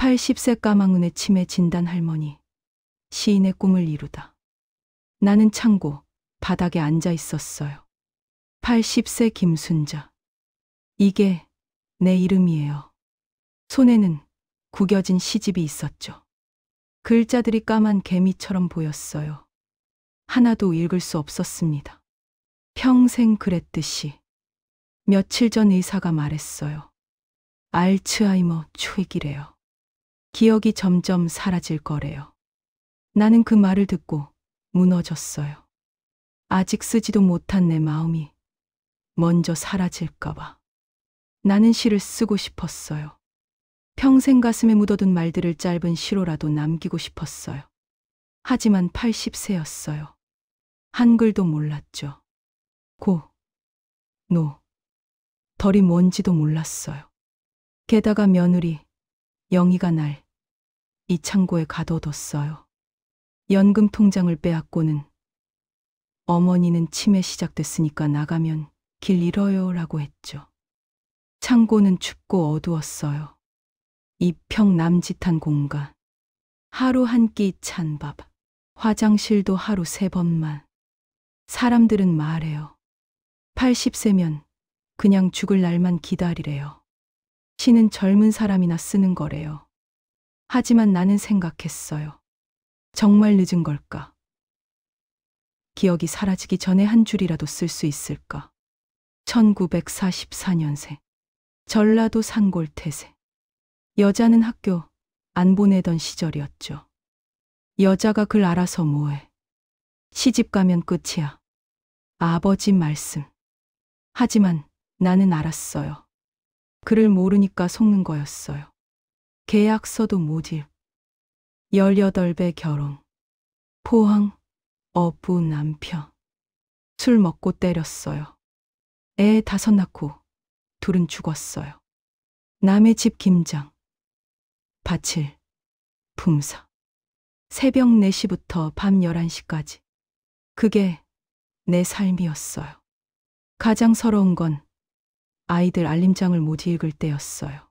80세 까망눈의 치매 진단 할머니. 시인의 꿈을 이루다. 나는 창고 바닥에 앉아 있었어요. 80세 김순자. 이게 내 이름이에요. 손에는 구겨진 시집이 있었죠. 글자들이 까만 개미처럼 보였어요. 하나도 읽을 수 없었습니다. 평생 그랬듯이. 며칠 전 의사가 말했어요. 알츠하이머 초기래요. 기억이 점점 사라질 거래요. 나는 그 말을 듣고 무너졌어요. 아직 쓰지도 못한 내 마음이 먼저 사라질까봐. 나는 시를 쓰고 싶었어요. 평생 가슴에 묻어둔 말들을 짧은 시로라도 남기고 싶었어요. 하지만 80세였어요. 한글도 몰랐죠. 고, 노, 덜이 뭔지도 몰랐어요. 게다가 며느리, 영희가 날 이 창고에 가둬뒀어요. 연금 통장을 빼앗고는 어머니는 치매 시작됐으니까 나가면 길 잃어요 라고 했죠. 창고는 춥고 어두웠어요. 이평 남짓한 공간. 하루 한 끼 찬밥. 화장실도 하루 3번만. 사람들은 말해요. 80세면 그냥 죽을 날만 기다리래요. 시는 젊은 사람이나 쓰는 거래요. 하지만 나는 생각했어요. 정말 늦은 걸까? 기억이 사라지기 전에 한 줄이라도 쓸 수 있을까? 1944년생. 전라도 산골태세. 여자는 학교 안 보내던 시절이었죠. 여자가 글 알아서 뭐해. 시집 가면 끝이야. 아버지 말씀. 하지만 나는 알았어요. 글을 모르니까 속는 거였어요. 계약서도 못 읽. 18배 결혼. 포항, 어부 남편. 술 먹고 때렸어요. 애 5 낳고 둘은 죽었어요. 남의 집 김장. 밭일, 품사. 새벽 4시부터 밤 11시까지. 그게 내 삶이었어요. 가장 서러운 건 아이들 알림장을 못 읽을 때였어요.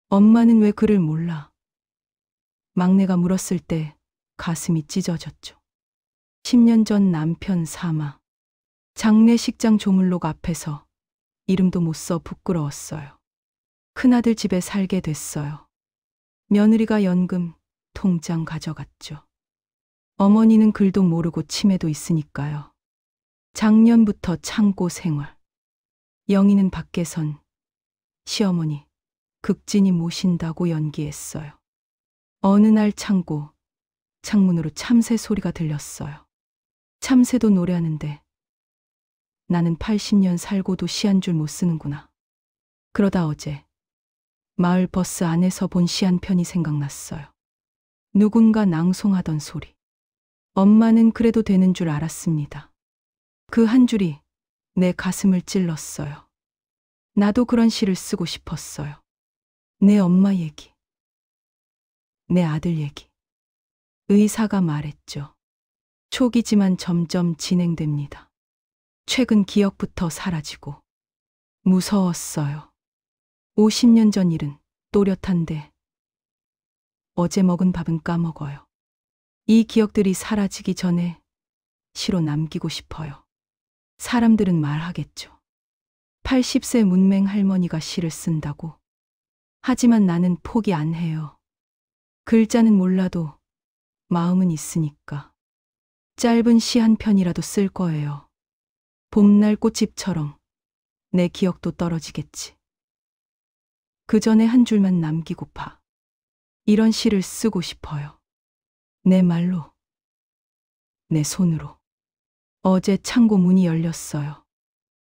엄마는 왜 글을 몰라? 막내가 물었을 때 가슴이 찢어졌죠. 10년 전 남편 사망. 장례식장 조물록 앞에서 이름도 못 써 부끄러웠어요. 큰아들 집에 살게 됐어요. 며느리가 연금 통장 가져갔죠. 어머니는 글도 모르고 치매도 있으니까요. 작년부터 창고 생활. 영희는 밖에선 시어머니 극진히 모신다고 연기했어요. 어느 날 창문으로 참새 소리가 들렸어요. 참새도 노래하는데 나는 80년 살고도 시 한 줄 못 쓰는구나. 그러다 어제 마을 버스 안에서 본 시 한 편이 생각났어요. 누군가 낭송하던 소리. 엄마는 그래도 되는 줄 알았습니다. 그 한 줄이 내 가슴을 찔렀어요. 나도 그런 시를 쓰고 싶었어요. 내 엄마 얘기. 내 아들 얘기. 의사가 말했죠. 초기지만 점점 진행됩니다. 최근 기억부터 사라지고. 무서웠어요. 50년 전 일은 또렷한데 어제 먹은 밥은 까먹어요. 이 기억들이 사라지기 전에 시로 남기고 싶어요. 사람들은 말하겠죠. 80세 문맹 할머니가 시를 쓴다고. 하지만 나는 포기 안 해요. 글자는 몰라도 마음은 있으니까. 짧은 시 한 편이라도 쓸 거예요. 봄날 꽃집처럼 내 기억도 떨어지겠지. 그 전에 한 줄만 남기고파. 이런 시를 쓰고 싶어요. 내 말로, 내 손으로. 어제 창고 문이 열렸어요.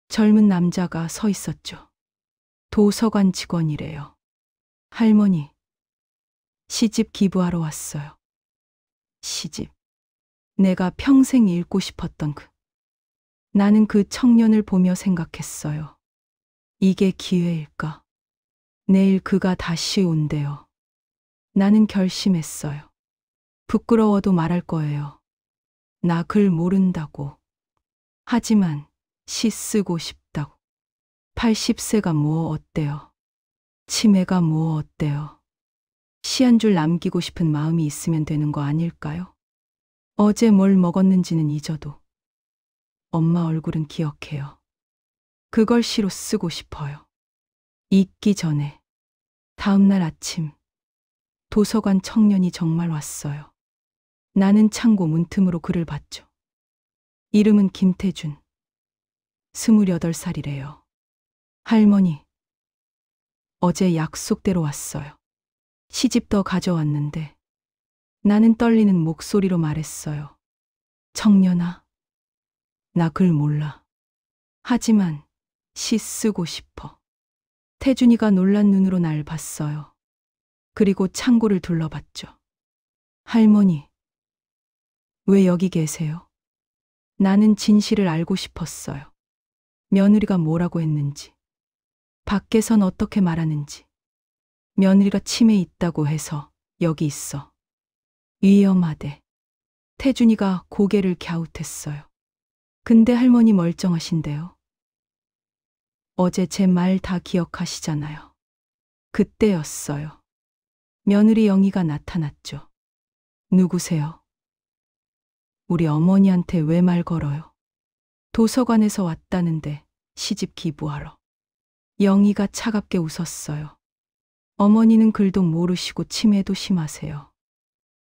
젊은 남자가 서 있었죠. 도서관 직원이래요. 할머니, 시집 기부하러 왔어요. 시집. 내가 평생 읽고 싶었던 나는 그 청년을 보며 생각했어요. 이게 기회일까? 내일 그가 다시 온대요. 나는 결심했어요. 부끄러워도 말할 거예요. 나 글 모른다고. 하지만 시 쓰고 싶다고. 80세가 뭐 어때요? 치매가 뭐 어때요? 시 한 줄 남기고 싶은 마음이 있으면 되는 거 아닐까요? 어제 뭘 먹었는지는 잊어도 엄마 얼굴은 기억해요. 그걸 시로 쓰고 싶어요. 잊기 전에. 다음 날 아침 도서관 청년이 정말 왔어요. 나는 창고 문틈으로 그를 봤죠. 이름은 김태준. 28살이래요. 할머니, 어제 약속대로 왔어요. 시집도 가져왔는데 나는 떨리는 목소리로 말했어요. 청년아, 나 글 몰라. 하지만 시 쓰고 싶어. 태준이가 놀란 눈으로 날 봤어요. 그리고 창고를 둘러봤죠. 할머니, 왜 여기 계세요? 나는 진실을 알고 싶었어요. 며느리가 뭐라고 했는지, 밖에선 어떻게 말하는지. 며느리가 치매 있다고 해서 여기 있어. 위험하대. 태준이가 고개를 갸웃했어요. 근데 할머니 멀쩡하신데요. 어제 제 말 다 기억하시잖아요. 그때였어요. 며느리 영희가 나타났죠. 누구세요? 우리 어머니한테 왜 말 걸어요? 도서관에서 왔다는데 시집 기부하러. 영희가 차갑게 웃었어요. 어머니는 글도 모르시고 치매도 심하세요.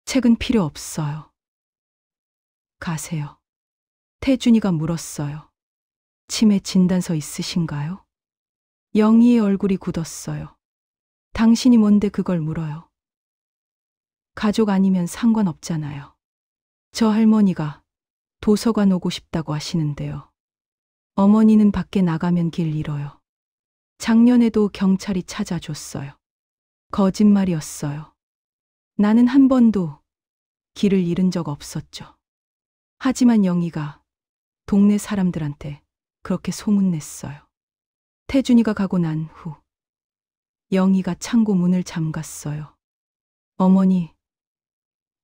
책은 필요 없어요. 가세요. 태준이가 물었어요. 치매 진단서 있으신가요? 영희의 얼굴이 굳었어요. 당신이 뭔데 그걸 물어요? 가족 아니면 상관없잖아요. 저 할머니가 도서관 오고 싶다고 하시는데요. 어머니는 밖에 나가면 길 잃어요. 작년에도 경찰이 찾아줬어요. 거짓말이었어요. 나는 한 번도 길을 잃은 적 없었죠. 하지만 영희가 동네 사람들한테 그렇게 소문냈어요. 태준이가 가고 난 후 영희가 창고 문을 잠갔어요. 어머니,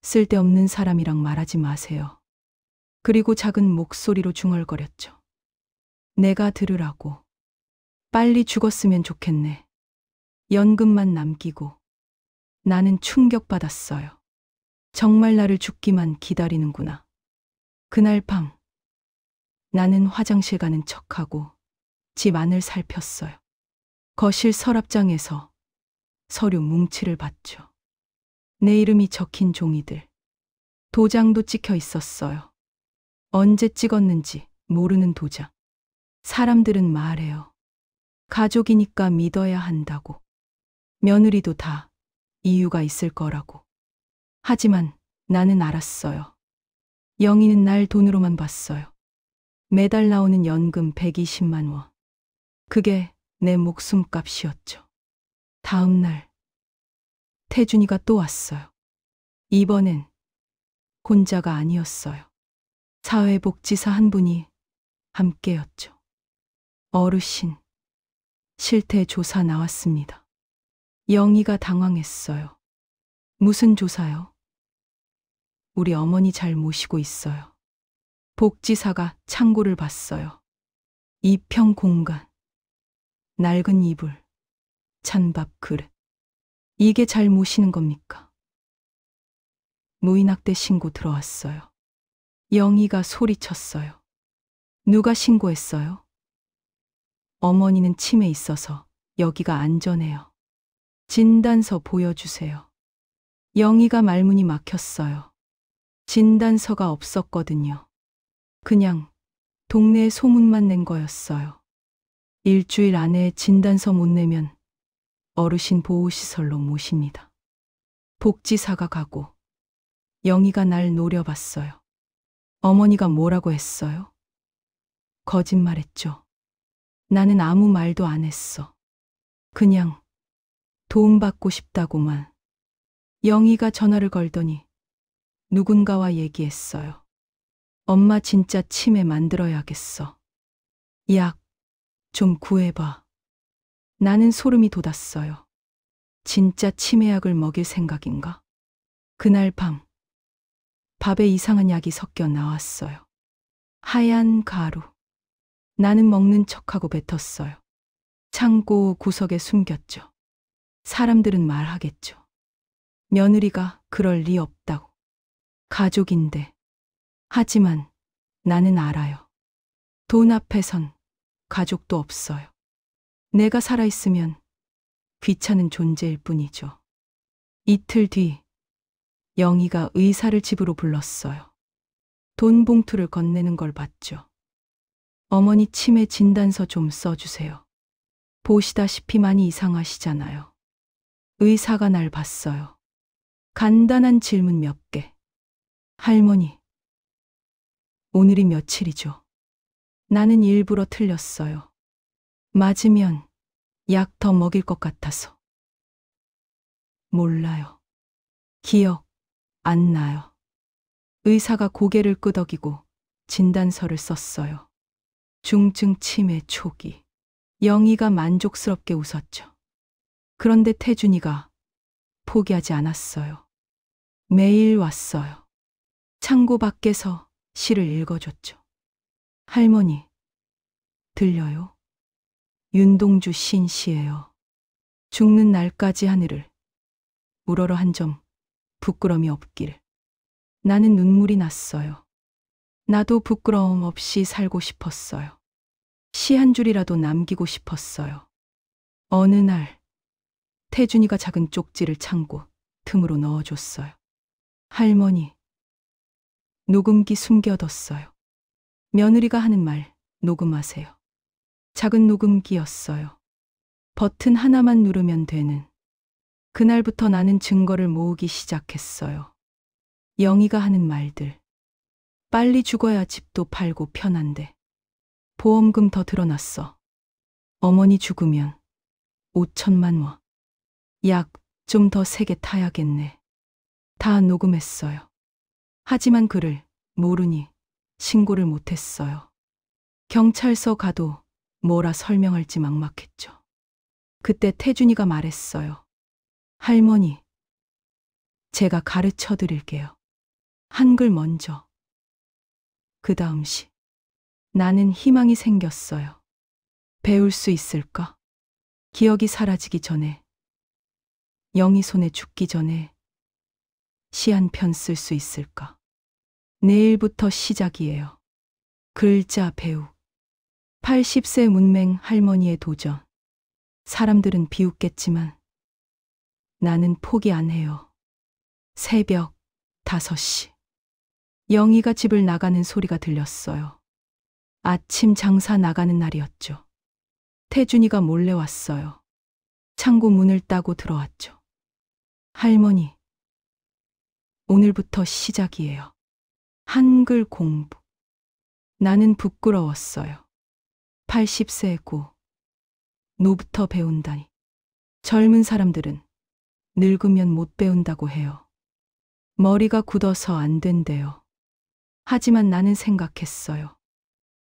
쓸데없는 사람이랑 말하지 마세요. 그리고 작은 목소리로 중얼거렸죠. 내가 들으라고. 빨리 죽었으면 좋겠네. 연금만 남기고. 나는 충격받았어요. 정말 나를 죽기만 기다리는구나. 그날 밤 나는 화장실 가는 척하고 집 안을 살폈어요. 거실 서랍장에서 서류 뭉치를 봤죠. 내 이름이 적힌 종이들. 도장도 찍혀 있었어요. 언제 찍었는지 모르는 도장. 사람들은 말해요. 가족이니까 믿어야 한다고. 며느리도 다 이유가 있을 거라고. 하지만 나는 알았어요. 영희는 날 돈으로만 봤어요. 매달 나오는 연금 120만 원. 그게 내 목숨값이었죠. 다음 날 태준이가 또 왔어요. 이번엔 혼자가 아니었어요. 사회복지사 한 분이 함께였죠. 어르신, 실태 조사 나왔습니다. 영희가 당황했어요. 무슨 조사요? 우리 어머니 잘 모시고 있어요. 복지사가 창고를 봤어요. 2평 공간, 낡은 이불, 찬밥 그릇. 이게 잘 모시는 겁니까? 무인학대 신고 들어왔어요. 영희가 소리쳤어요. 누가 신고했어요? 어머니는 치매 있어서 여기가 안전해요. 진단서 보여주세요. 영희가 말문이 막혔어요. 진단서가 없었거든요. 그냥 동네에 소문만 낸 거였어요. 일주일 안에 진단서 못 내면 어르신 보호시설로 모십니다. 복지사가 가고 영희가 날 노려봤어요. 어머니가 뭐라고 했어요? 거짓말했죠. 나는 아무 말도 안 했어. 그냥 도움받고 싶다고만. 영희가 전화를 걸더니 누군가와 얘기했어요. 엄마 진짜 치매 만들어야겠어. 약 좀 구해봐. 나는 소름이 돋았어요. 진짜 치매약을 먹일 생각인가? 그날 밤 밥에 이상한 약이 섞여 나왔어요. 하얀 가루. 나는 먹는 척하고 뱉었어요. 창고 구석에 숨겼죠. 사람들은 말하겠죠. 며느리가 그럴 리 없다고. 가족인데. 하지만 나는 알아요. 돈 앞에선 가족도 없어요. 내가 살아있으면 귀찮은 존재일 뿐이죠. 이틀 뒤 영희가 의사를 집으로 불렀어요. 돈 봉투를 건네는 걸 봤죠. 어머니 치매 진단서 좀 써주세요. 보시다시피 많이 이상하시잖아요. 의사가 날 봤어요. 간단한 질문 몇 개. 할머니, 오늘이 며칠이죠? 나는 일부러 틀렸어요. 맞으면 약 더 먹일 것 같아서. 몰라요. 기억 안 나요. 의사가 고개를 끄덕이고 진단서를 썼어요. 중증 치매 초기. 영희가 만족스럽게 웃었죠. 그런데 태준이가 포기하지 않았어요. 매일 왔어요. 창고 밖에서 시를 읽어줬죠. 할머니, 들려요? 윤동주 시인 시예요. 죽는 날까지 하늘을 우러러 한 점 부끄럼이 없길. 나는 눈물이 났어요. 나도 부끄러움 없이 살고 싶었어요. 시 한 줄이라도 남기고 싶었어요. 어느 날 태준이가 작은 쪽지를 창고 틈으로 넣어줬어요. 할머니, 녹음기 숨겨뒀어요. 며느리가 하는 말 녹음하세요. 작은 녹음기였어요. 버튼 하나만 누르면 되는. 그날부터 나는 증거를 모으기 시작했어요. 영희가 하는 말들. 빨리 죽어야 집도 팔고 편한데. 보험금 더 들어놨어. 어머니 죽으면 5천만 원. 약 좀 더 세게 타야겠네. 다 녹음했어요. 하지만 그를 모르니 신고를 못했어요. 경찰서 가도 뭐라 설명할지 막막했죠. 그때 태준이가 말했어요. 할머니, 제가 가르쳐 드릴게요. 한글 먼저. 그 다음 시. 나는 희망이 생겼어요. 배울 수 있을까? 기억이 사라지기 전에, 영희 손에 죽기 전에 시 한 편 쓸 수 있을까? 내일부터 시작이에요. 글자 배우. 80세 문맹 할머니의 도전. 사람들은 비웃겠지만 나는 포기 안 해요. 새벽 5시. 영희가 집을 나가는 소리가 들렸어요. 아침 장사 나가는 날이었죠. 태준이가 몰래 왔어요. 창고 문을 따고 들어왔죠. 할머니, 오늘부터 시작이에요. 한글 공부. 나는 부끄러웠어요. 80세고 노부터 배운다니. 젊은 사람들은 늙으면 못 배운다고 해요. 머리가 굳어서 안 된대요. 하지만 나는 생각했어요.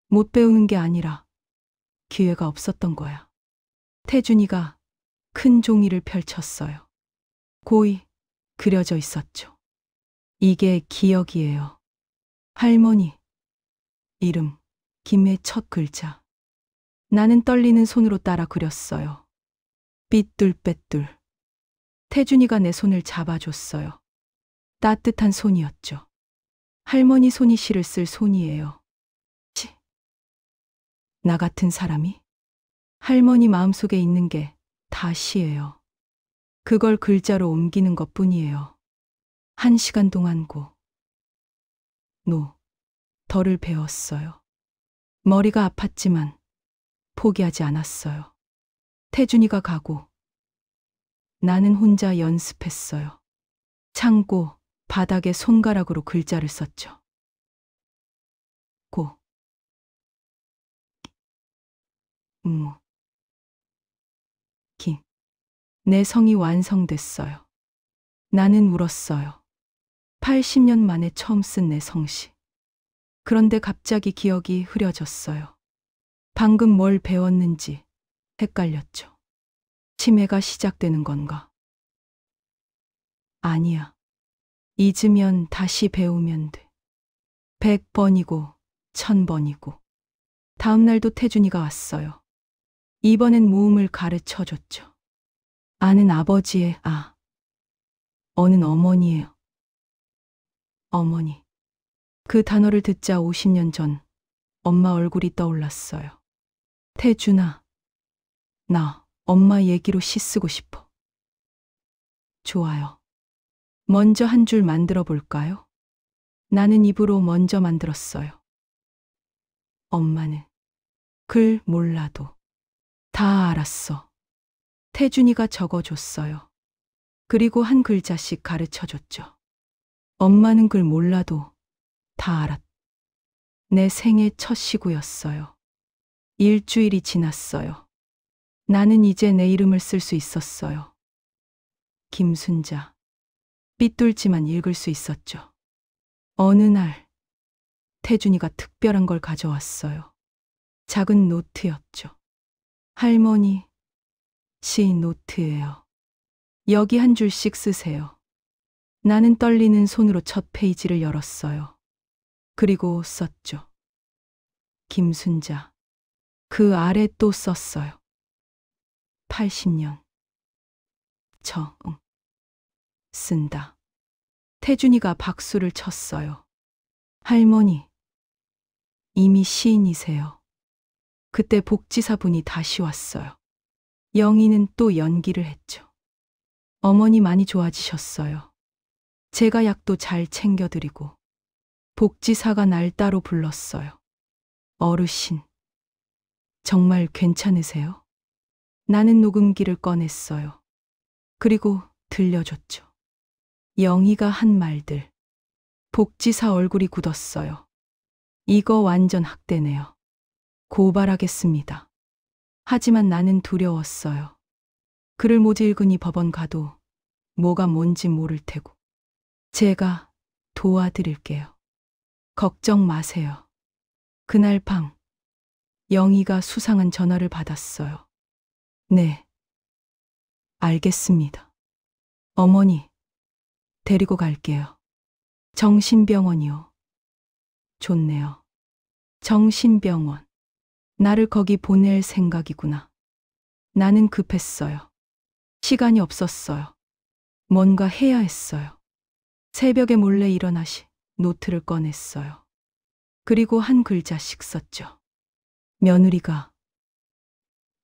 못 배우는 게 아니라 기회가 없었던 거야. 태준이가 큰 종이를 펼쳤어요. 고이 그려져 있었죠. 이게 기억이에요. 할머니, 이름, 김의 첫 글자. 나는 떨리는 손으로 따라 그렸어요. 삐뚤빼뚤. 태준이가 내 손을 잡아줬어요. 따뜻한 손이었죠. 할머니 손이 시를 쓸 손이에요. 치. 나 같은 사람이? 할머니 마음속에 있는 게 다 시예요. 그걸 글자로 옮기는 것뿐이에요. 1시간 동안 덜을 배웠어요. 머리가 아팠지만 포기하지 않았어요. 태준이가 가고 나는 혼자 연습했어요. 창고 바닥에 손가락으로 글자를 썼죠. 고, 무, 기. 내 성이 완성됐어요. 나는 울었어요. 80년 만에 처음 쓴 내 성시. 그런데 갑자기 기억이 흐려졌어요. 방금 뭘 배웠는지 헷갈렸죠. 치매가 시작되는 건가? 아니야. 잊으면 다시 배우면 돼. 100번이고 1000번이고. 다음 날도 태준이가 왔어요. 이번엔 모음을 가르쳐 줬죠. 아는 아버지의 아. 어는 어머니예요. 어머니. 그 단어를 듣자 50년 전 엄마 얼굴이 떠올랐어요. 태준아, 나 엄마 얘기로 시 쓰고 싶어. 좋아요. 먼저 한 줄 만들어 볼까요? 나는 입으로 먼저 만들었어요. 엄마는 글 몰라도 다 알았어. 태준이가 적어줬어요. 그리고 한 글자씩 가르쳐 줬죠. 엄마는 글 몰라도 다 알았. 내 생애 첫 시구였어요. 일주일이 지났어요. 나는 이제 내 이름을 쓸 수 있었어요. 김순자. 삐뚤지만 읽을 수 있었죠. 어느 날 태준이가 특별한 걸 가져왔어요. 작은 노트였죠. 할머니, 시 노트예요. 여기 한 줄씩 쓰세요. 나는 떨리는 손으로 첫 페이지를 열었어요. 그리고 썼죠. 김순자. 그 아래 또 썼어요. 80년. 쓴다. 태준이가 박수를 쳤어요. 할머니, 이미 시인이세요. 그때 복지사분이 다시 왔어요. 영희는 또 연기를 했죠. 어머니 많이 좋아지셨어요. 제가 약도 잘 챙겨드리고 복지사가 날 따로 불렀어요. 어르신, 정말 괜찮으세요? 나는 녹음기를 꺼냈어요. 그리고 들려줬죠. 영희가 한 말들. 복지사 얼굴이 굳었어요. 이거 완전 학대네요. 고발하겠습니다. 하지만 나는 두려웠어요. 글을 못 읽으니 법원 가도 뭐가 뭔지 모를 테고. 제가 도와드릴게요. 걱정 마세요. 그날 밤 영희가 수상한 전화를 받았어요. 네, 알겠습니다. 어머니, 데리고 갈게요. 정신병원이요. 좋네요. 정신병원. 나를 거기 보낼 생각이구나. 나는 급했어요. 시간이 없었어요. 뭔가 해야 했어요. 새벽에 몰래 일어나시 노트를 꺼냈어요. 그리고 한 글자씩 썼죠. 며느리가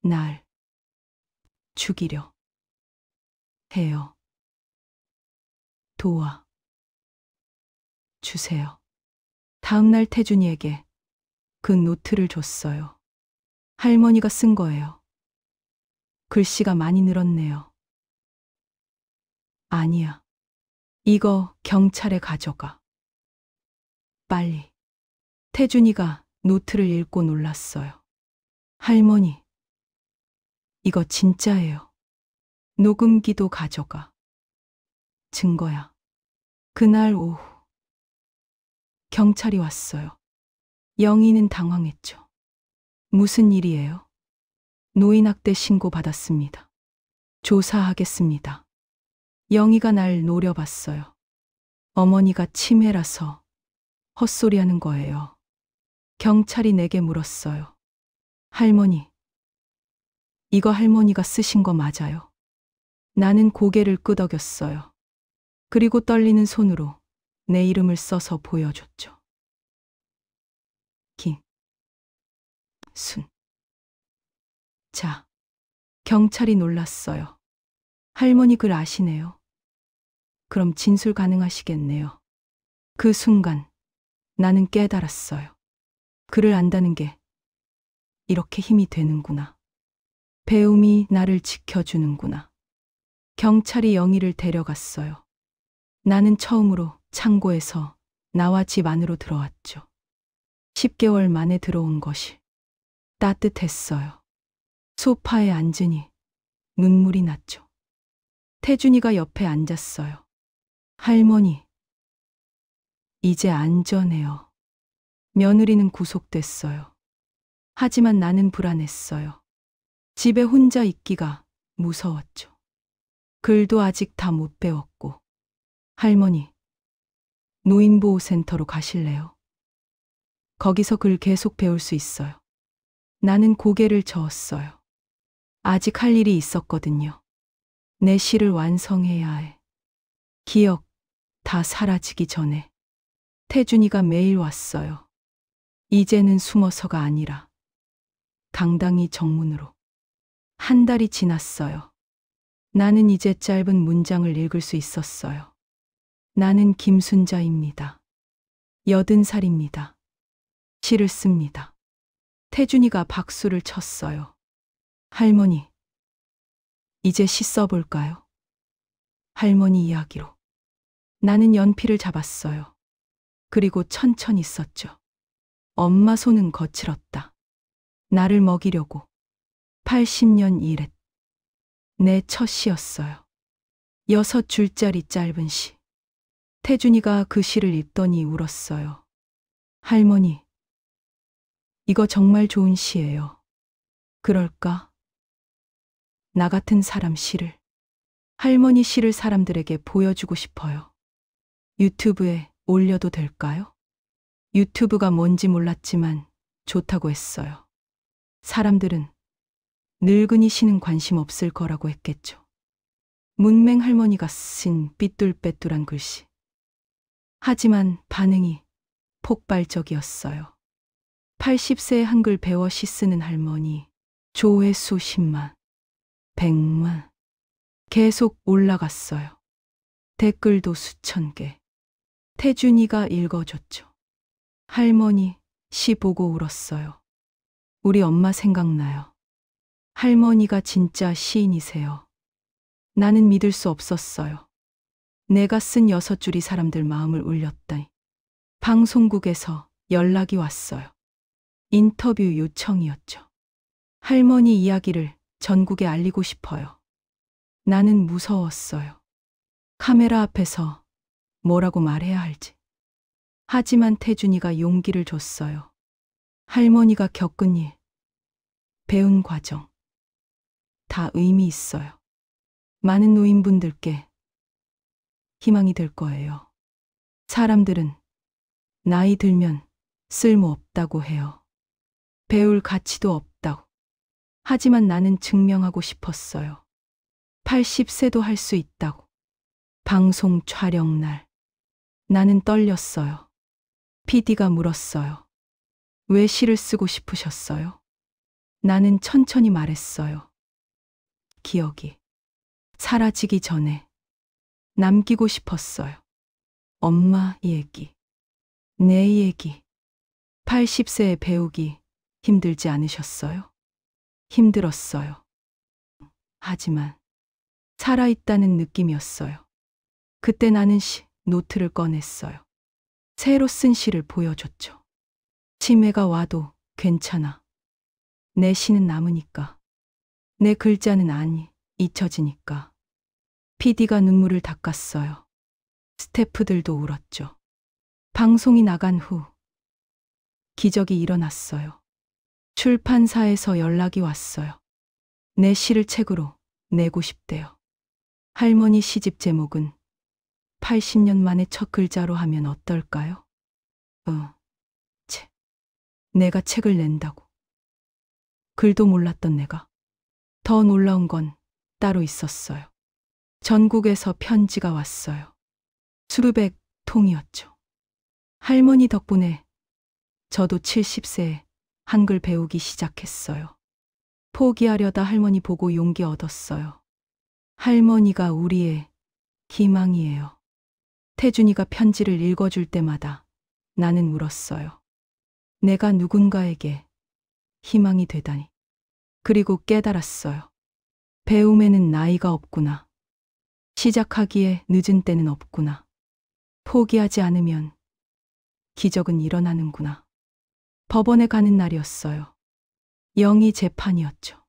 날 죽이려 해요. 도와 주세요. 다음날 태준이에게 그 노트를 줬어요. 할머니가 쓴 거예요. 글씨가 많이 늘었네요. 아니야. 이거 경찰에 가져가. 빨리. 태준이가 노트를 읽고 놀랐어요. 할머니, 이거 진짜예요. 녹음기도 가져가. 증거야. 그날 오후 경찰이 왔어요. 영희는 당황했죠. 무슨 일이에요? 노인학대 신고 받았습니다. 조사하겠습니다. 영희가 날 노려봤어요. 어머니가 치매라서 헛소리하는 거예요. 경찰이 내게 물었어요. 할머니, 이거 할머니가 쓰신 거 맞아요? 나는 고개를 끄덕였어요. 그리고 떨리는 손으로 내 이름을 써서 보여줬죠. 김순자. 경찰이 놀랐어요. 할머니 글 아시네요. 그럼 진술 가능하시겠네요. 그 순간 나는 깨달았어요. 글을 안다는 게 이렇게 힘이 되는구나. 배움이 나를 지켜주는구나. 경찰이 영희를 데려갔어요. 나는 처음으로 창고에서 나와 집 안으로 들어왔죠. 10개월 만에 들어온 것이 따뜻했어요. 소파에 앉으니 눈물이 났죠. 태준이가 옆에 앉았어요. 할머니, 이제 안전해요. 며느리는 구속됐어요. 하지만 나는 불안했어요. 집에 혼자 있기가 무서웠죠. 글도 아직 다 못 배웠고. 할머니, 노인보호센터로 가실래요? 거기서 글 계속 배울 수 있어요. 나는 고개를 저었어요. 아직 할 일이 있었거든요. 내 시를 완성해야 해. 기억 다 사라지기 전에 태준이가 매일 왔어요. 이제는 숨어서가 아니라 당당히 정문으로. 한 달이 지났어요. 나는 이제 짧은 문장을 읽을 수 있었어요. 나는 김순자입니다. 80살입니다. 시를 씁니다. 태준이가 박수를 쳤어요. 할머니, 이제 시 써볼까요? 할머니 이야기로. 나는 연필을 잡았어요. 그리고 천천히 썼죠. 엄마 손은 거칠었다. 나를 먹이려고. 80년 일했. 내 첫 시였어요. 6줄짜리 짧은 시. 태준이가 그 시를 읽더니 울었어요. 할머니, 이거 정말 좋은 시예요. 그럴까? 나 같은 사람 시를. 할머니 시를 사람들에게 보여주고 싶어요. 유튜브에 올려도 될까요? 유튜브가 뭔지 몰랐지만 좋다고 했어요. 사람들은 늙은이 시는 관심 없을 거라고 했겠죠. 문맹 할머니가 쓴 삐뚤빼뚤한 글씨. 하지만 반응이 폭발적이었어요. 80세에 한글 배워 시 쓰는 할머니. 조회수 10만, 100만. 계속 올라갔어요. 댓글도 수천 개. 태준이가 읽어줬죠. 할머니 시 보고 울었어요. 우리 엄마 생각나요. 할머니가 진짜 시인이세요. 나는 믿을 수 없었어요. 내가 쓴 6줄이 사람들 마음을 울렸다니. 방송국에서 연락이 왔어요. 인터뷰 요청이었죠. 할머니 이야기를 전국에 알리고 싶어요. 나는 무서웠어요. 카메라 앞에서 뭐라고 말해야 할지. 하지만 태준이가 용기를 줬어요. 할머니가 겪은 일, 배운 과정, 다 의미 있어요. 많은 노인분들께 희망이 될 거예요. 사람들은 나이 들면 쓸모없다고 해요. 배울 가치도 없다고. 하지만 나는 증명하고 싶었어요. 80세도 할 수 있다고. 방송 촬영 날. 나는 떨렸어요. PD가 물었어요. 왜 시를 쓰고 싶으셨어요? 나는 천천히 말했어요. 기억이 사라지기 전에 남기고 싶었어요. 엄마 얘기, 내 얘기. 80세에 배우기 힘들지 않으셨어요? 힘들었어요. 하지만 살아있다는 느낌이었어요. 그때 나는 노트를 꺼냈어요. 새로 쓴 시를 보여줬죠. 치매가 와도 괜찮아. 내 시는 남으니까. 내 글자는 안 잊혀지니까. PD가 눈물을 닦았어요. 스태프들도 울었죠. 방송이 나간 후 기적이 일어났어요. 출판사에서 연락이 왔어요. 내 시를 책으로 내고 싶대요. 할머니 시집 제목은 80년 만에 첫 글자로 하면 어떨까요? 내가 책을 낸다고. 글도 몰랐던 내가. 더 놀라운 건 따로 있었어요. 전국에서 편지가 왔어요. 수백 통이었죠. 할머니 덕분에 저도 70세에 한글 배우기 시작했어요. 포기하려다 할머니 보고 용기 얻었어요. 할머니가 우리의 희망이에요. 태준이가 편지를 읽어줄 때마다 나는 울었어요. 내가 누군가에게 희망이 되다니. 그리고 깨달았어요. 배움에는 나이가 없구나. 시작하기에 늦은 때는 없구나. 포기하지 않으면 기적은 일어나는구나. 법원에 가는 날이었어요. 영의 재판이었죠.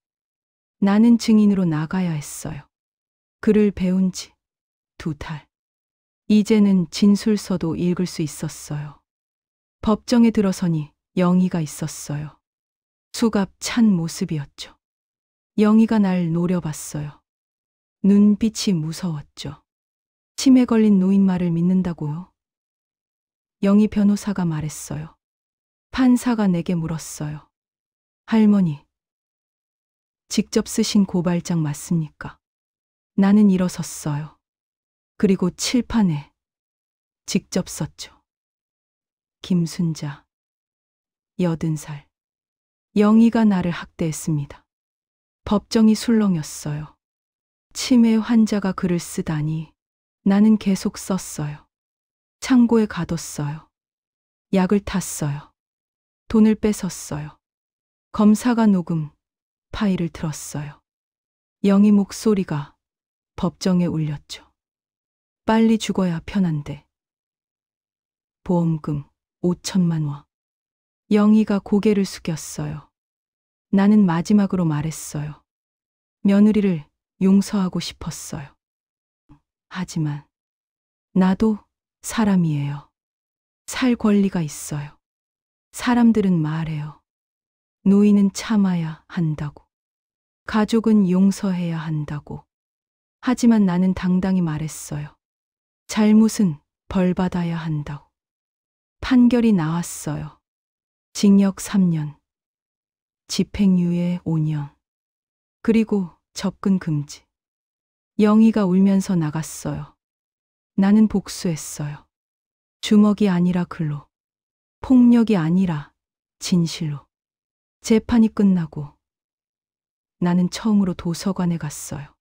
나는 증인으로 나가야 했어요. 글을 배운 지 2달. 이제는 진술서도 읽을 수 있었어요. 법정에 들어서니 영희가 있었어요. 수갑 찬 모습이었죠. 영희가 날 노려봤어요. 눈빛이 무서웠죠. 치매 걸린 노인 말을 믿는다고요? 영희 변호사가 말했어요. 판사가 내게 물었어요. 할머니, 직접 쓰신 고발장 맞습니까? 나는 일어섰어요. 그리고 칠판에 직접 썼죠. 김순자, 80살. 영희가 나를 학대했습니다. 법정이 술렁였어요. 치매 환자가 글을 쓰다니 나는 계속 썼어요. 창고에 가뒀어요. 약을 탔어요. 돈을 뺏었어요. 검사가 녹음 파일을 들었어요. 영희 목소리가 법정에 울렸죠. 빨리 죽어야 편한데. 보험금 5천만 원. 영희가 고개를 숙였어요. 나는 마지막으로 말했어요. 며느리를 용서하고 싶었어요. 하지만 나도 사람이에요. 살 권리가 있어요. 사람들은 말해요. 노인은 참아야 한다고. 가족은 용서해야 한다고. 하지만 나는 당당히 말했어요. 잘못은 벌 받아야 한다고. 판결이 나왔어요. 징역 3년, 집행유예 5년, 그리고 접근 금지. 영희가 울면서 나갔어요. 나는 복수했어요. 주먹이 아니라 글로, 폭력이 아니라 진실로. 재판이 끝나고 나는 처음으로 도서관에 갔어요.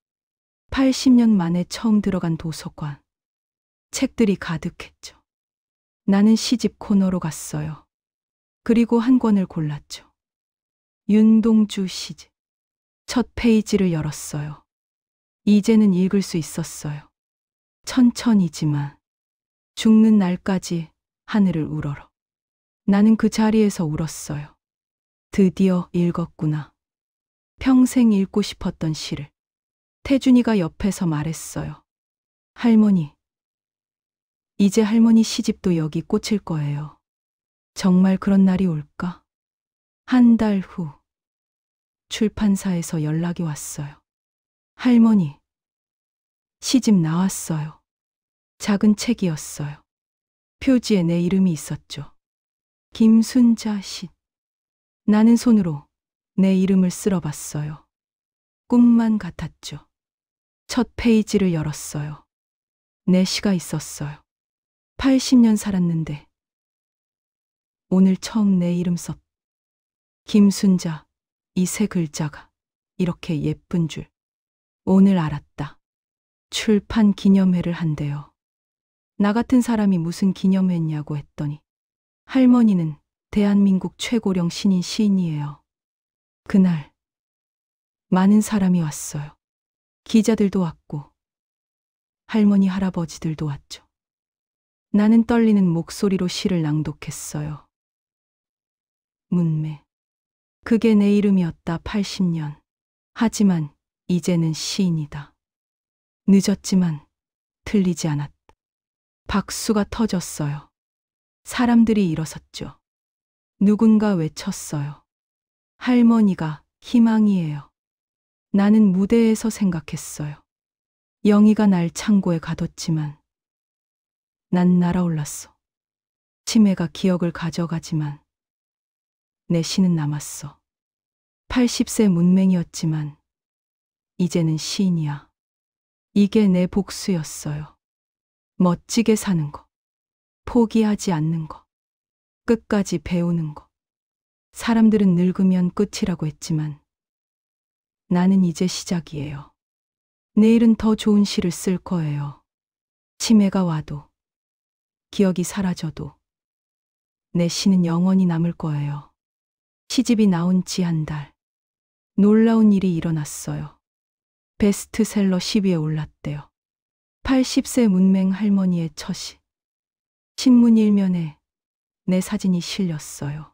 80년 만에 처음 들어간 도서관. 책들이 가득했죠. 나는 시집 코너로 갔어요. 그리고 한 권을 골랐죠. 윤동주 시집. 첫 페이지를 열었어요. 이제는 읽을 수 있었어요. 천천히지만 죽는 날까지 하늘을 우러러. 나는 그 자리에서 울었어요. 드디어 읽었구나. 평생 읽고 싶었던 시를. 태준이가 옆에서 말했어요. 할머니, 이제 할머니 시집도 여기 꽂힐 거예요. 정말 그런 날이 올까? 한 달 후 출판사에서 연락이 왔어요. 할머니, 시집 나왔어요. 작은 책이었어요. 표지에 내 이름이 있었죠. 김순자 시. 나는 손으로 내 이름을 쓸어봤어요. 꿈만 같았죠. 첫 페이지를 열었어요. 내 시가 있었어요. 80년 살았는데 오늘 처음 내 이름 썼. 김순자, 이 세 글자가 이렇게 예쁜 줄 오늘 알았다. 출판 기념회를 한대요. 나 같은 사람이 무슨 기념회냐고 했더니 할머니는 대한민국 최고령 신인 시인이에요. 그날 많은 사람이 왔어요. 기자들도 왔고 할머니 할아버지들도 왔죠. 나는 떨리는 목소리로 시를 낭독했어요. 문매. 그게 내 이름이었다. 80년. 하지만 이제는 시인이다. 늦었지만 틀리지 않았다. 박수가 터졌어요. 사람들이 일어섰죠. 누군가 외쳤어요. 할머니가 희망이에요. 나는 무대에서 생각했어요. 영희가 날 창고에 가뒀지만 난 날아올랐어. 치매가 기억을 가져가지만 내 시는 남았어. 80세 문맹이었지만 이제는 시인이야. 이게 내 복수였어요. 멋지게 사는 거. 포기하지 않는 거. 끝까지 배우는 거. 사람들은 늙으면 끝이라고 했지만 나는 이제 시작이에요. 내일은 더 좋은 시를 쓸 거예요. 치매가 와도 기억이 사라져도 내 시는 영원히 남을 거예요. 시집이 나온 지 한 달. 놀라운 일이 일어났어요. 베스트셀러 10위에 올랐대요. 80세 문맹 할머니의 처시. 신문 일면에 내 사진이 실렸어요.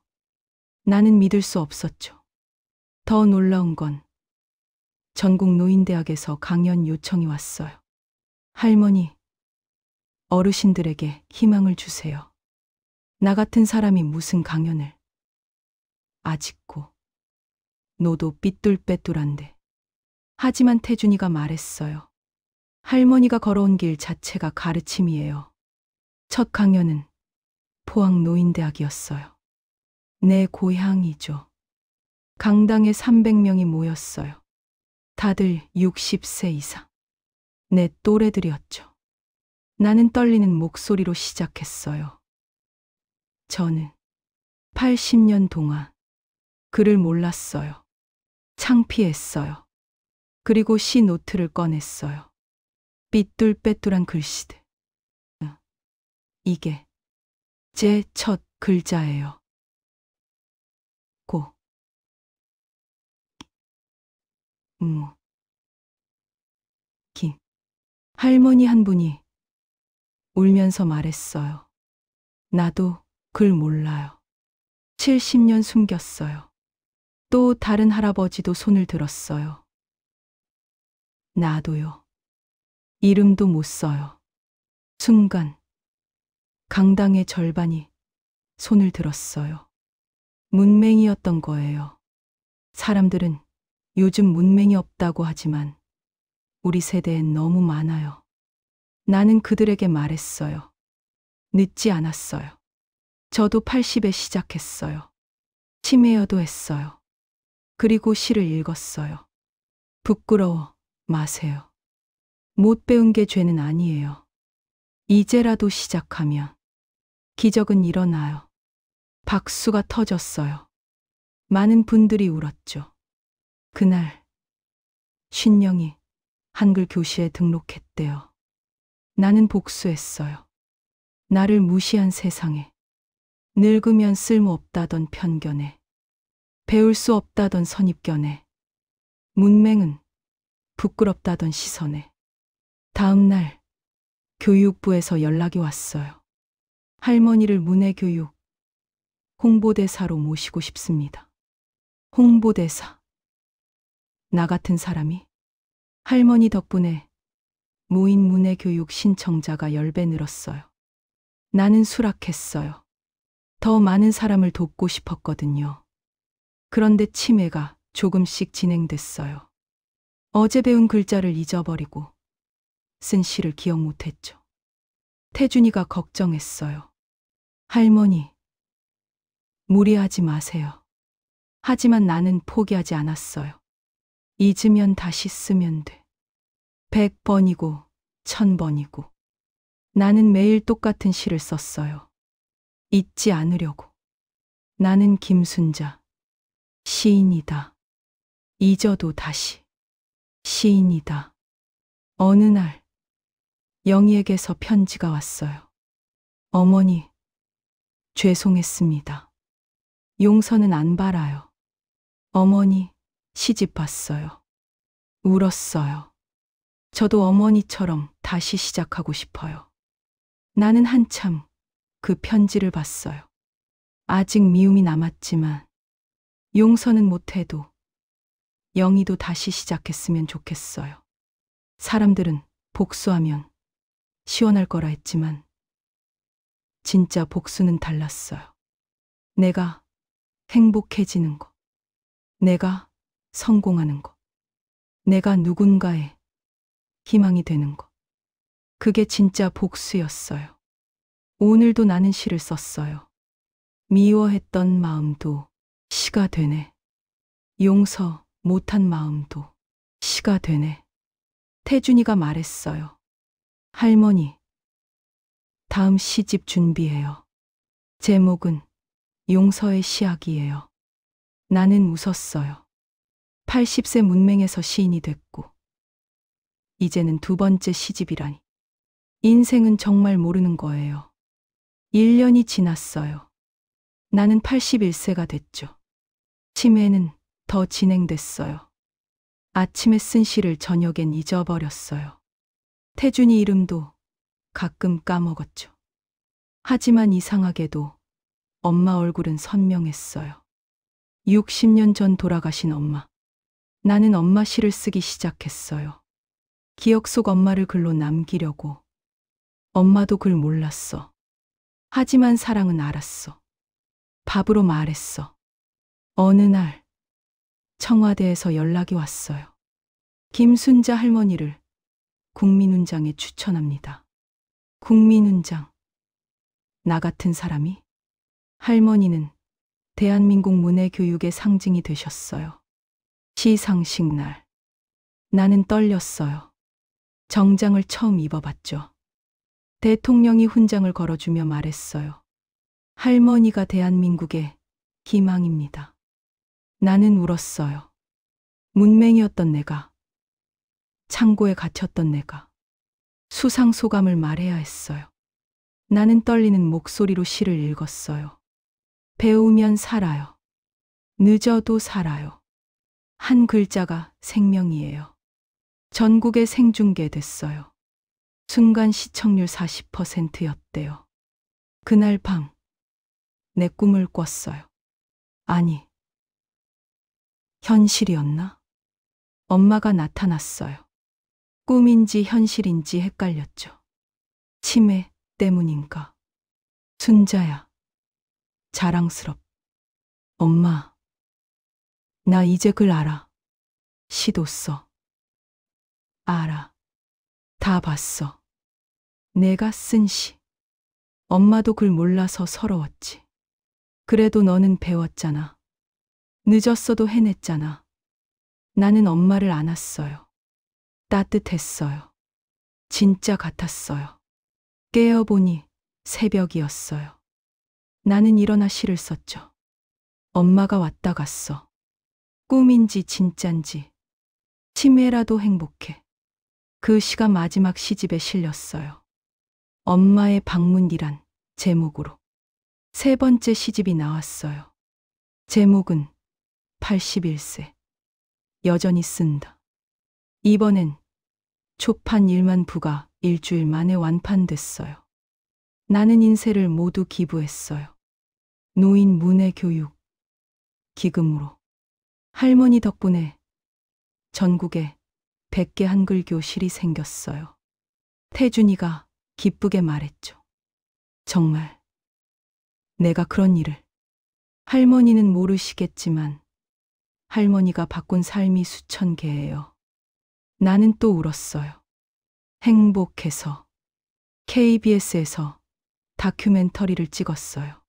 나는 믿을 수 없었죠. 더 놀라운 건 전국 노인대학에서 강연 요청이 왔어요. 할머니, 어르신들에게 희망을 주세요. 나 같은 사람이 무슨 강연을. 아직고 노도 삐뚤빼뚤한데. 하지만 태준이가 말했어요. 할머니가 걸어온 길 자체가 가르침이에요. 첫 강연은 포항 노인대학이었어요. 내 고향이죠. 강당에 300명이 모였어요. 다들 60세 이상. 내 또래들이었죠. 나는 떨리는 목소리로 시작했어요. 저는 80년 동안 글을 몰랐어요. 창피했어요. 그리고 시 노트를 꺼냈어요. 삐뚤빼뚤한 글씨들. 이게 제 첫 글자예요. 고, 무, 기. 할머니 한 분이 울면서 말했어요. 나도 글 몰라요. 70년 숨겼어요. 또 다른 할아버지도 손을 들었어요. 나도요. 이름도 못 써요. 순간 강당의 절반이 손을 들었어요. 문맹이었던 거예요. 사람들은 요즘 문맹이 없다고 하지만 우리 세대엔 너무 많아요. 나는 그들에게 말했어요. 늦지 않았어요. 저도 80에 시작했어요. 치매여도 했어요. 그리고 시를 읽었어요. 부끄러워 마세요. 못 배운 게 죄는 아니에요. 이제라도 시작하면 기적은 일어나요. 박수가 터졌어요. 많은 분들이 울었죠. 그날 신령이 한글 교실에 등록했대요. 나는 복수했어요. 나를 무시한 세상에, 늙으면 쓸모없다던 편견에, 배울 수 없다던 선입견에, 문맹은 부끄럽다던 시선에. 다음 날 교육부에서 연락이 왔어요. 할머니를 문해교육 홍보대사로 모시고 싶습니다. 홍보대사. 나 같은 사람이 할머니 덕분에 무인 문해교육 신청자가 10배 늘었어요. 나는 수락했어요. 더 많은 사람을 돕고 싶었거든요. 그런데 치매가 조금씩 진행됐어요. 어제 배운 글자를 잊어버리고 쓴 시를 기억 못했죠. 태준이가 걱정했어요. 할머니, 무리하지 마세요. 하지만 나는 포기하지 않았어요. 잊으면 다시 쓰면 돼. 100번이고 1000번이고. 나는 매일 똑같은 시를 썼어요. 잊지 않으려고. 나는 김순자, 시인이다. 잊어도 다시 시인이다. 어느 날 영희에게서 편지가 왔어요. 어머니, 죄송했습니다. 용서는 안 바라요. 어머니, 시집 봤어요. 울었어요. 저도 어머니처럼 다시 시작하고 싶어요. 나는 한참 그 편지를 봤어요. 아직 미움이 남았지만 용서는 못해도 영희도 다시 시작했으면 좋겠어요. 사람들은 복수하면 시원할 거라 했지만 진짜 복수는 달랐어요. 내가 행복해지는 거, 내가 성공하는 거, 내가 누군가의 희망이 되는 거. 그게 진짜 복수였어요. 오늘도 나는 시를 썼어요. 미워했던 마음도 시가 되네. 용서 못한 마음도 시가 되네. 태준이가 말했어요. 할머니, 다음 시집 준비해요. 제목은 용서의 시작이에요. 나는 웃었어요. 80세 문맹에서 시인이 됐고 이제는 두 번째 시집이라니. 인생은 정말 모르는 거예요. 1년이 지났어요. 나는 81세가 됐죠. 치매는 더 진행됐어요. 아침에 쓴 시를 저녁엔 잊어버렸어요. 태준이 이름도 가끔 까먹었죠. 하지만 이상하게도 엄마 얼굴은 선명했어요. 60년 전 돌아가신 엄마. 나는 엄마 시를 쓰기 시작했어요. 기억 속 엄마를 글로 남기려고. 엄마도 글 몰랐어. 하지만 사랑은 알았어. 밥으로 말했어. 어느 날 청와대에서 연락이 왔어요. 김순자 할머니를 국민훈장에 추천합니다. 국민훈장. 나 같은 사람이? 할머니는 대한민국 문해교육의 상징이 되셨어요. 시상식 날. 나는 떨렸어요. 정장을 처음 입어봤죠. 대통령이 훈장을 걸어주며 말했어요. 할머니가 대한민국의 희망입니다. 나는 울었어요. 문맹이었던 내가, 창고에 갇혔던 내가, 수상 소감을 말해야 했어요. 나는 떨리는 목소리로 시를 읽었어요. 배우면 살아요. 늦어도 살아요. 한 글자가 생명이에요. 전국에 생중계됐어요. 순간 시청률 40%였대요. 그날 밤, 내 꿈을 꿨어요. 아니, 현실이었나? 엄마가 나타났어요. 꿈인지 현실인지 헷갈렸죠. 치매 때문인가? 순자야, 자랑스럽. 엄마, 나 이제 글 알아. 시도 써. 알아. 다 봤어. 내가 쓴 시. 엄마도 글 몰라서 서러웠지. 그래도 너는 배웠잖아. 늦었어도 해냈잖아. 나는 엄마를 안았어요. 따뜻했어요. 진짜 같았어요. 깨어보니 새벽이었어요. 나는 일어나 시를 썼죠. 엄마가 왔다 갔어. 꿈인지 진짠지. 치매라도 행복해. 그 시가 마지막 시집에 실렸어요. 엄마의 방문이란 제목으로. 세 번째 시집이 나왔어요. 제목은 81세. 여전히 쓴다. 이번엔 초판 1만 부가 일주일 만에 완판됐어요. 나는 인세를 모두 기부했어요. 노인 문해교육 기금으로. 할머니 덕분에 전국에 100개 한글 교실이 생겼어요. 태준이가 기쁘게 말했죠. 정말 내가 그런 일을. 할머니는 모르시겠지만 할머니가 바꾼 삶이 수천 개예요. 나는 또 울었어요. 행복해서. KBS에서 다큐멘터리를 찍었어요.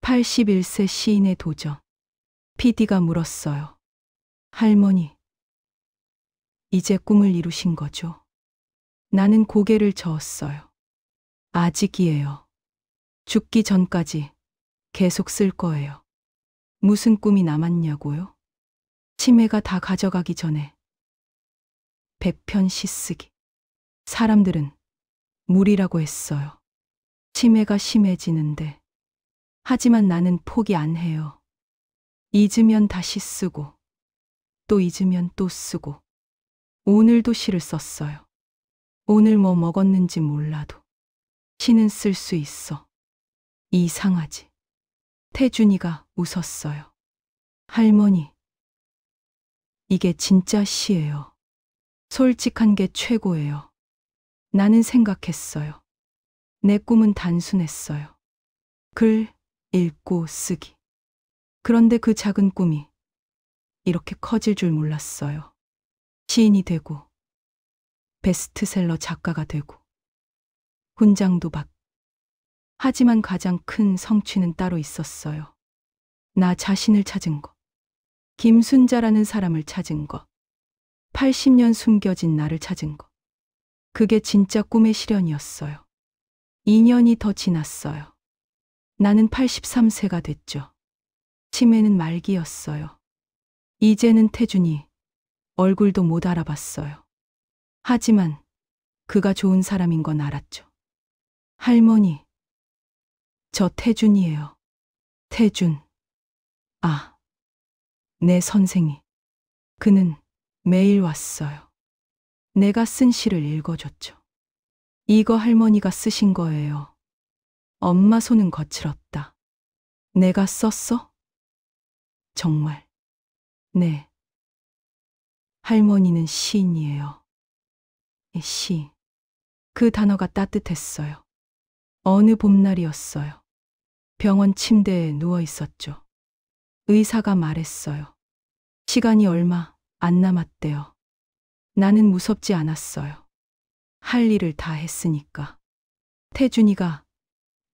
81세 시인의 도전. PD가 물었어요. 할머니, 이제 꿈을 이루신 거죠? 나는 고개를 저었어요. 아직이에요. 죽기 전까지 계속 쓸 거예요. 무슨 꿈이 남았냐고요? 치매가 다 가져가기 전에 100편 시 쓰기. 사람들은 무리라고 했어요. 치매가 심해지는데. 하지만 나는 포기 안 해요. 잊으면 다시 쓰고, 또 잊으면 또 쓰고. 오늘도 시를 썼어요. 오늘 뭐 먹었는지 몰라도 시는 쓸 수 있어. 이상하지. 태준이가 웃었어요. 할머니, 이게 진짜 시예요. 솔직한 게 최고예요. 나는 생각했어요. 내 꿈은 단순했어요. 글, 읽고, 쓰기. 그런데 그 작은 꿈이 이렇게 커질 줄 몰랐어요. 시인이 되고, 베스트셀러 작가가 되고, 훈장도 받고. 하지만 가장 큰 성취는 따로 있었어요. 나 자신을 찾은 것. 김순자라는 사람을 찾은 것. 80년 숨겨진 나를 찾은 것. 그게 진짜 꿈의 실현이었어요. 2년이 더 지났어요. 나는 83세가 됐죠. 치매는 말기였어요. 이제는 태준이 얼굴도 못 알아봤어요. 하지만 그가 좋은 사람인 건 알았죠. 할머니, 저 태준이에요. 태준. 아, 내 선생이. 그는 매일 왔어요. 내가 쓴 시를 읽어줬죠. 이거 할머니가 쓰신 거예요. 엄마 손은 거칠었다. 내가 썼어? 정말. 네. 할머니는 시인이에요. 시. 그 단어가 따뜻했어요. 어느 봄날이었어요. 병원 침대에 누워 있었죠. 의사가 말했어요. 시간이 얼마 안 남았대요. 나는 무섭지 않았어요. 할 일을 다 했으니까. 태준이가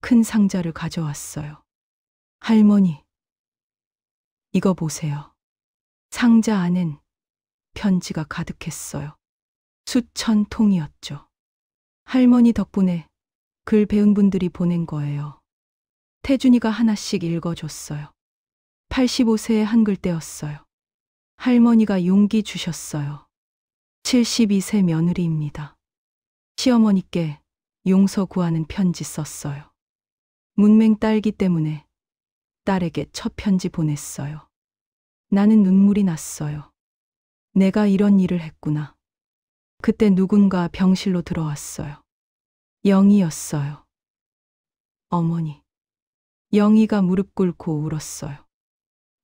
큰 상자를 가져왔어요. 할머니, 이거 보세요. 상자 안엔 편지가 가득했어요. 수천 통이었죠. 할머니 덕분에 글 배운 분들이 보낸 거예요. 태준이가 하나씩 읽어줬어요. 85세의 한글 떼었어요. 할머니가 용기 주셨어요. 72세 며느리입니다. 시어머니께 용서 구하는 편지 썼어요. 문맹 딸기 때문에 딸에게 첫 편지 보냈어요. 나는 눈물이 났어요. 내가 이런 일을 했구나. 그때 누군가 병실로 들어왔어요. 영희였어요. 어머니. 영희가 무릎 꿇고 울었어요.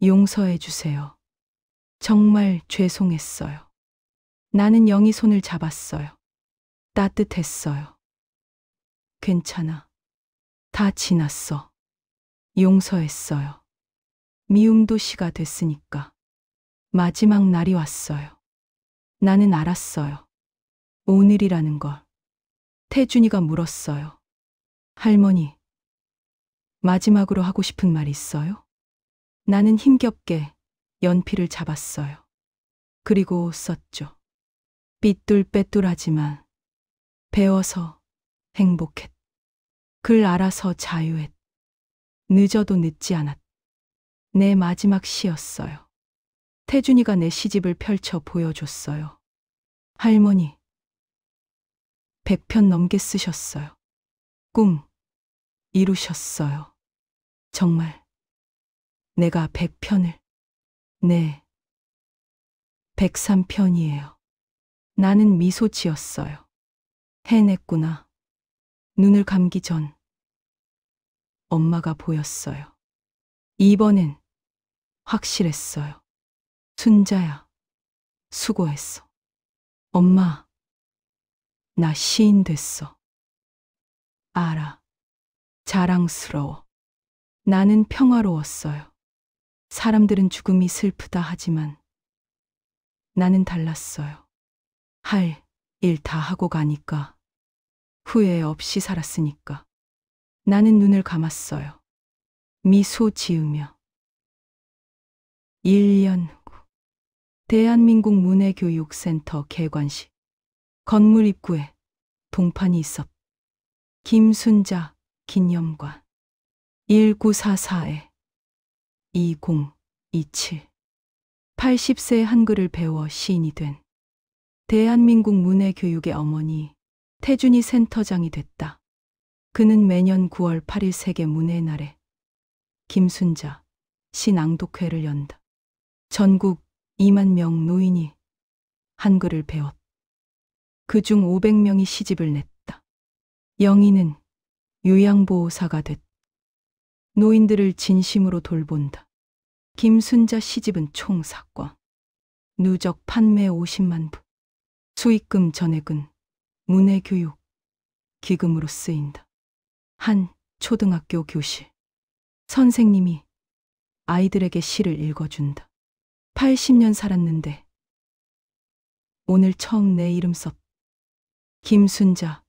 용서해 주세요. 정말 죄송했어요. 나는 영희 손을 잡았어요. 따뜻했어요. 괜찮아. 다 지났어. 용서했어요. 미움도 시가 됐으니까. 마지막 날이 왔어요. 나는 알았어요. 오늘이라는 걸. 태준이가 물었어요. 할머니, 마지막으로 하고 싶은 말 있어요? 나는 힘겹게 연필을 잡았어요. 그리고 썼죠. 삐뚤빼뚤하지만 배워서 행복했. 글 알아서 자유했. 늦어도 늦지 않았. 내 마지막 시였어요. 태준이가 내 시집을 펼쳐 보여줬어요. 할머니, 100편 넘게 쓰셨어요. 꿈 이루셨어요. 정말 내가 100편을. 네, 103편이에요. 나는 미소 지었어요. 해냈구나. 눈을 감기 전 엄마가 보였어요. 이번엔 확실했어요. 순자야, 수고했어. 엄마, 나 시인 됐어. 알아. 자랑스러워. 나는 평화로웠어요. 사람들은 죽음이 슬프다 하지만 나는 달랐어요. 할 일 다 하고 가니까. 후회 없이 살았으니까. 나는 눈을 감았어요. 미소 지으며. 1년 후 대한민국 문해교육센터 개관식. 건물 입구에 동판이 있었. 김순자 기념관 1944에 2027 80세 한글을 배워 시인이 된 대한민국 문해교육의 어머니 태준이 센터장이 됐다. 그는 매년 9월 8일 세계 문해날에 김순자 시 낭독회를 연다. 전국 2만 명 노인이 한글을 배웠다. 그중 500명이 시집을 냈다. 영희는 요양보호사가 됐다. 노인들을 진심으로 돌본다. 김순자 시집은 총 4권. 누적 판매 50만 부. 수익금 전액은 문해교육 기금으로 쓰인다. 한 초등학교 교실. 선생님이 아이들에게 시를 읽어준다. 80년 살았는데 오늘 처음 내 이름 썼. 김순자,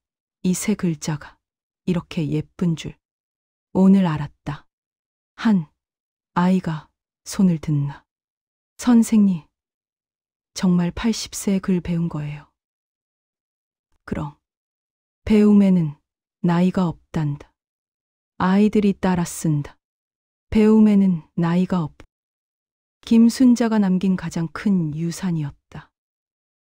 이 세 글자가 이렇게 예쁜 줄 오늘 알았다. 한 아이가 손을 든나. 선생님, 정말 80세에 글 배운 거예요. 그럼 배움에는 나이가 없단다. 아이들이 따라 쓴다. 배움에는 나이가 없. 김순자가 남긴 가장 큰 유산이었다.